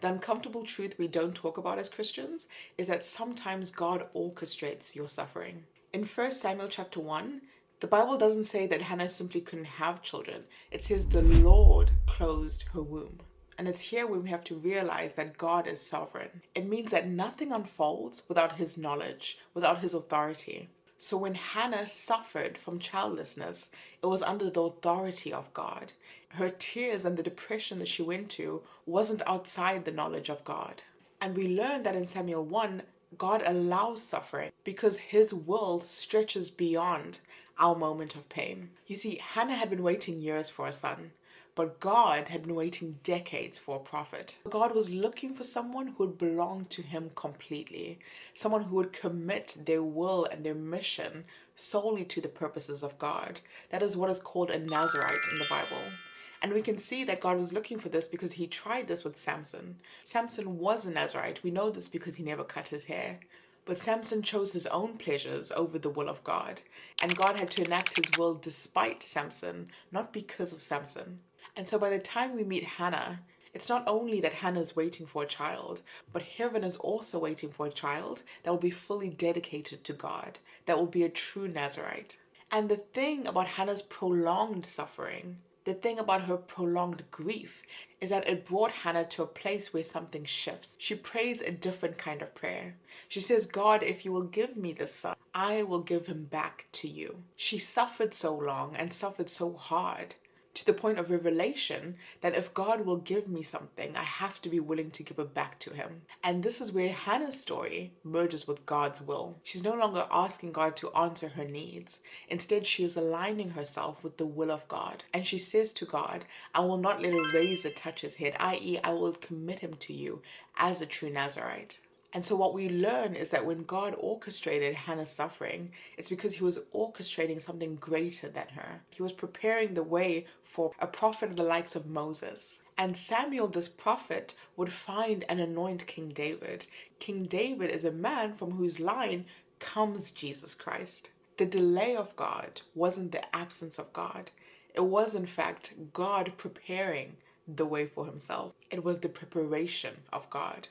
The uncomfortable truth we don't talk about as Christians is that sometimes God orchestrates your suffering. In 1 Samuel chapter 1, the Bible doesn't say that Hannah simply couldn't have children. It says the Lord closed her womb. And it's here when we have to realize that God is sovereign. It means that nothing unfolds without his knowledge, without his authority. So when Hannah suffered from childlessness, it was under the authority of God. Her tears and the depression that she went to wasn't outside the knowledge of God. And we learn that in Samuel 1, God allows suffering because his will stretches beyond our moment of pain. You see, Hannah had been waiting years for a son, but God had been waiting decades for a prophet. God was looking for someone who would belong to him completely, someone who would commit their will and their mission solely to the purposes of God. That is what is called a Nazirite in the Bible. And we can see that God was looking for this because he tried this with Samson. Samson was a Nazirite. We know this because he never cut his hair. But Samson chose his own pleasures over the will of God. And God had to enact his will despite Samson, not because of Samson. And so by the time we meet Hannah, it's not only that Hannah is waiting for a child, but heaven is also waiting for a child that will be fully dedicated to God, that will be a true Nazirite. And the thing about Hannah's prolonged suffering, the thing about her prolonged grief, is that it brought Hannah to a place where something shifts. She prays a different kind of prayer. She says, God, if you will give me this son, I will give him back to you. She suffered so long and suffered so hard, to the point of revelation, that if God will give me something, I have to be willing to give it back to him. And this is where Hannah's story merges with God's will. She's no longer asking God to answer her needs. Instead, she is aligning herself with the will of God. And she says to God, I will not let a razor touch his head, i.e., I will commit him to you as a true Nazirite. And so what we learn is that when God orchestrated Hannah's suffering, it's because he was orchestrating something greater than her. He was preparing the way for a prophet of the likes of Moses. And Samuel, this prophet, would find and anoint King David. King David is a man from whose line comes Jesus Christ. The delay of God wasn't the absence of God. It was, in fact, God preparing the way for himself. It was the preparation of God.